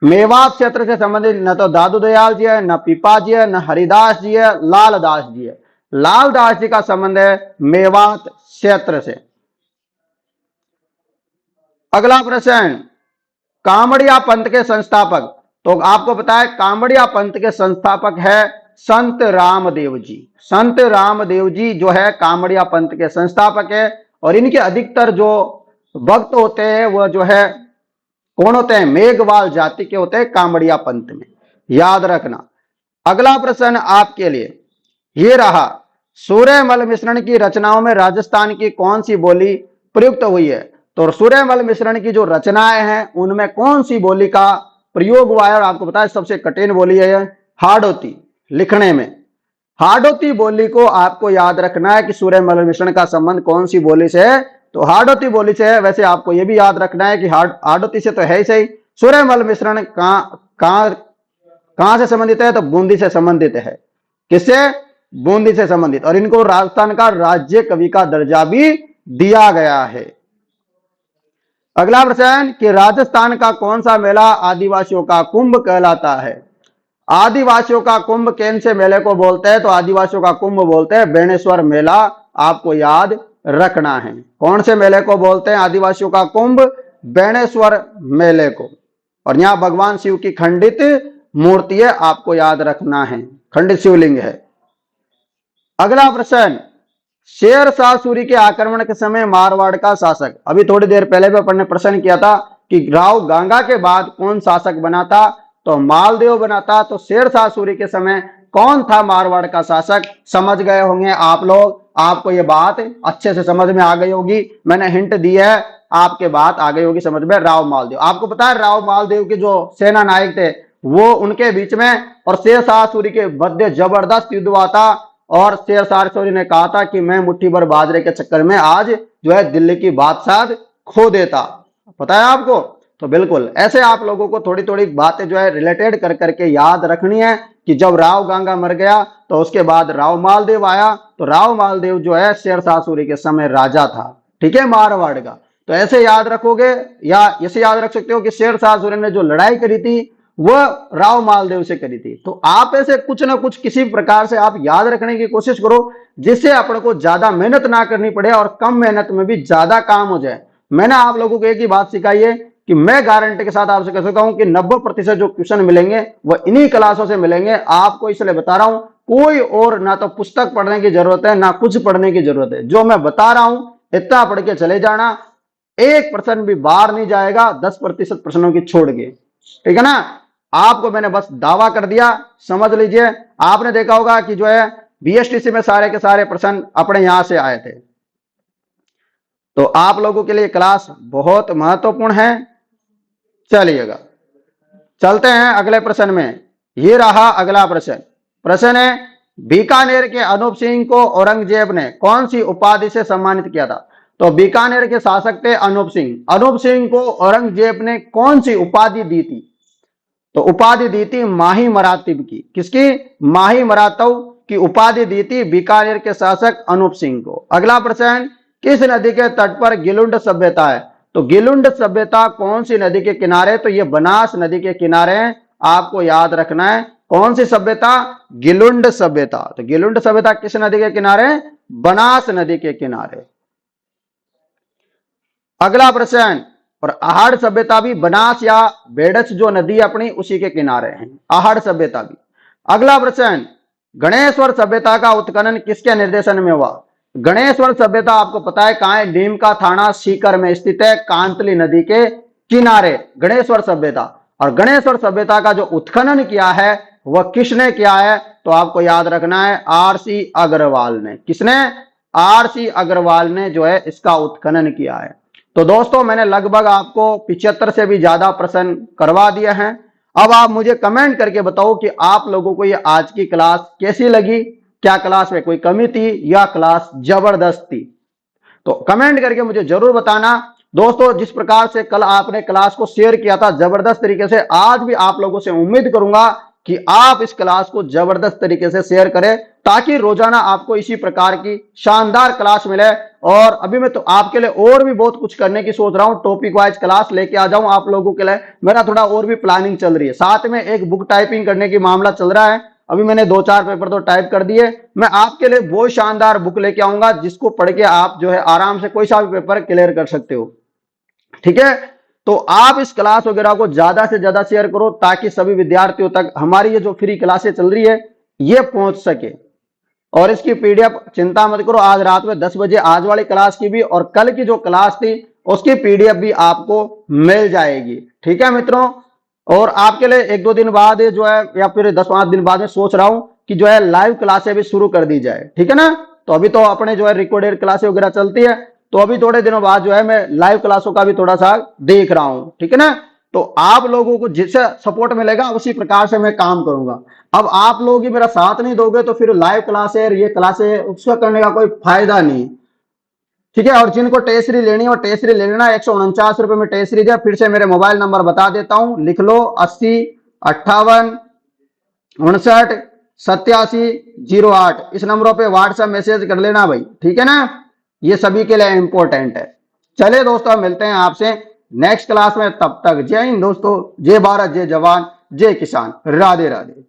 मेवात क्षेत्र से संबंधित न तो दादू दयाल जी है, न पीपा जी है, न हरिदास जी है, लालदास जी है। लालदास जी का संबंध है मेवात क्षेत्र से। अगला प्रश्न, कामड़िया पंथ के संस्थापक। तो आपको पता है कामड़िया पंथ के संस्थापक है संत रामदेव जी। संत रामदेव जी जो है कामड़िया पंथ के संस्थापक है। और इनके अधिकतर जो भक्त होते हैं वह जो है कौन होते हैं? मेघवाल जाति के होते हैं कामड़िया पंथ में, याद रखना। अगला प्रश्न आपके लिए ये रहा, सूर्यमल मिश्रण की रचनाओं में राजस्थान की कौन सी बोली प्रयुक्त हुई है? तो सूर्यमल मिश्रण की जो रचनाएं हैं उनमें कौन सी बोली का प्रयोग हुआ है? और आपको पता है सबसे कठिन बोली है हाड़ौती। लिखने में हाड़ौती बोली को आपको याद रखना है कि सूर्यमल मिश्रण का संबंध कौन सी बोली से है? तो हाड़ौती बोली से है। वैसे आपको यह भी याद रखना है कि हाड़ौती से तो है ही सही। सूर्यमल मिश्रण कहां से संबंधित है? तो बूंदी से संबंधित है। किससे? बूंदी से संबंधित। और इनको राजस्थान का राज्य कवि का दर्जा भी दिया गया है। अगला प्रश्न कि राजस्थान का कौन सा मेला आदिवासियों का कुंभ कहलाता है? आदिवासियों का कुंभ कौन से मेले को बोलते हैं? तो आदिवासियों का कुंभ बोलते हैं बेणेश्वर मेला। आपको याद रखना है कौन से मेले को बोलते हैं आदिवासियों का कुंभ? बेणेश्वर मेले को। और यहां भगवान शिव की खंडित मूर्ति है, आपको याद रखना है, खंडित शिवलिंग है। अगला प्रश्न, शेरशाह सूरी के आक्रमण के समय मारवाड़ का शासक। अभी थोड़ी देर पहले भी अपन ने प्रश्न किया था कि राव गांगा के बाद कौन शासक बना था? तो मालदेव बना था। तो शेरशाह सूरी के समय कौन था मारवाड़ का शासक? समझ गए होंगे आप लोग, आपको ये बात अच्छे से समझ में आ गई होगी। मैंने हिंट दी है, आपके बात आ गई होगी समझ में। राव मालदेव, आपको पता है राव मालदेव के जो सेना नायक थे वो उनके बीच में और शेरशाह सूरी के मध्य जबरदस्त युद्ध हुआ था। और शेरशाह सूरी ने कहा था कि मैं मुट्ठी भर बाजरे के चक्कर में आज जो है दिल्ली की बादशाह खो देता। पता है आपको? तो बिल्कुल ऐसे आप लोगों को थोड़ी थोड़ी बातें जो है रिलेटेड कर करके याद रखनी है कि जब राव गांगा मर गया तो उसके बाद राव मालदेव आया। तो राव मालदेव जो है शेरशाह सूरी के समय राजा था, ठीक है, मारवाड़ का। तो ऐसे याद रखोगे या ऐसे याद रख सकते हो कि शेरशाह सूरी ने जो लड़ाई करी थी वह राव मालदेव से करी थी। तो आप ऐसे कुछ ना कुछ किसी प्रकार से आप याद रखने की कोशिश करो जिससे अपन को ज्यादा मेहनत ना करनी पड़े और कम मेहनत में भी ज्यादा काम हो जाए। मैंने आप लोगों को एक ही बात सिखाई है कि मैं गारंटी के साथ आपसे कह सकता हूं कि 90% जो क्वेश्चन मिलेंगे वह इन्हीं क्लासों से मिलेंगे। आपको इसलिए बता रहा हूं, कोई और ना तो पुस्तक पढ़ने की जरूरत है ना कुछ पढ़ने की जरूरत है। जो मैं बता रहा हूं इतना पढ़ के चले जाना, 1% भी बाहर नहीं जाएगा 10% प्रश्नों की छोड़ के, ठीक है ना। आपको मैंने बस दावा कर दिया, समझ लीजिए। आपने देखा होगा कि जो है बीएसटीसी में सारे के सारे प्रश्न अपने यहां से आए थे। तो आप लोगों के लिए क्लास बहुत महत्वपूर्ण है। चलिएगा चलते हैं अगले प्रश्न में। ये रहा अगला प्रश्न। प्रश्न है, बीकानेर के अनूप सिंह को औरंगजेब ने कौन सी उपाधि से सम्मानित किया था? तो बीकानेर के शासक थे अनूप सिंह। अनूप सिंह को औरंगजेब ने कौन सी उपाधि दी थी? तो उपाधि दी थी माही मरातिब की। किसकी? माही मरातव की उपाधि दी थी बीकानेर के शासक अनूप सिंह को। अगला प्रश्न, किस नदी के तट पर गिलुंड सभ्यता है? तो गिलुंड सभ्यता कौन सी नदी के किनारे? तो ये बनास नदी के किनारे है, आपको याद रखना है। कौन सी सभ्यता? गिलुंड सभ्यता। तो गिलुंड सभ्यता किस नदी के किनारे? बनास नदी के किनारे। अगला प्रश्न, और आहड़ सभ्यता भी बनास या बेडच जो नदी अपनी उसी के किनारे है, आहड़ सभ्यता भी। अगला प्रश्न, गणेश्वर सभ्यता का उत्खनन किसके निर्देशन में हुआ? गणेश्वर सभ्यता आपको पता है कहां है? नीम का थाना सीकर में स्थित है, कांतली नदी के किनारे गणेश्वर सभ्यता। और गणेश्वर सभ्यता का जो उत्खनन किया है वह किसने किया है? तो आपको याद रखना है आरसी अग्रवाल ने। किसने? आरसी अग्रवाल ने जो है इसका उत्खनन किया है। तो दोस्तों मैंने लगभग आपको 75 से भी ज्यादा प्रश्न करवा दिए हैं। अब आप मुझे कमेंट करके बताओ कि आप लोगों को ये आज की क्लास कैसी लगी। क्या क्लास में कोई कमी थी या क्लास जबरदस्त थी? तो कमेंट करके मुझे जरूर बताना। दोस्तों जिस प्रकार से कल आपने क्लास को शेयर किया था जबरदस्त तरीके से, आज भी आप लोगों से उम्मीद करूंगा कि आप इस क्लास को जबरदस्त तरीके से शेयर करें, ताकि रोजाना आपको इसी प्रकार की शानदार क्लास मिले। और अभी मैं तो आपके लिए और भी बहुत कुछ करने की सोच रहा हूं, टॉपिक वाइज क्लास लेके आ जाऊं आप लोगों के लिए। मेरा थोड़ा और भी प्लानिंग चल रही है, साथ में एक बुक टाइपिंग करने की मामला चल रहा है। अभी मैंने 2-4 पेपर तो टाइप कर दिए। मैं आपके लिए बहुत शानदार बुक लेके आऊंगा जिसको पढ़ के आप जो है आराम से कोई सा भी पेपर क्लियर कर सकते हो। ठीक है, तो आप इस क्लास वगैरह को ज्यादा से ज्यादा शेयर करो, ताकि सभी विद्यार्थियों तक हमारी ये जो फ्री क्लासें चल रही है ये पहुंच सके। और इसकी पीडीएफ चिंता मत करो, आज रात में 10 बजे आज वाली क्लास की भी और कल की जो क्लास थी उसकी पीडीएफ भी आपको मिल जाएगी। ठीक है मित्रों, और आपके लिए 1-2 दिन बाद जो है या फिर 10-5 दिन बाद में सोच रहा हूं कि जो है लाइव क्लासें भी शुरू कर दी जाए। ठीक है ना, तो अभी तो अपने जो है रिकॉर्डेड क्लासें वगैरह चलती है, तो अभी थोड़े दिनों बाद जो है मैं लाइव क्लासों का भी थोड़ा सा देख रहा हूं। ठीक है ना, तो आप लोगों को जिससे सपोर्ट मिलेगा उसी प्रकार से मैं काम करूंगा। अब आप लोग ही मेरा साथ नहीं दोगे तो फिर लाइव क्लासें ये क्लासें उसका करने का कोई फायदा नहीं। ठीक है, और जिनको टेस्ट सीरीज लेनी है वो टेस्ट सीरीज ले लेना। 149 रुपए में टेस्ट सीरीज है। फिर से मेरे मोबाइल नंबर बता देता हूं, लिख लो 80 58 59 87 08। इस नंबरों पे व्हाट्सएप मैसेज कर लेना भाई। ठीक है ना, ये सभी के लिए इंपॉर्टेंट है। चलिए दोस्तों मिलते हैं आपसे नेक्स्ट क्लास में, तब तक जय हिंद दोस्तों, जय भारत, जय जवान, जय किसान, राधे राधे।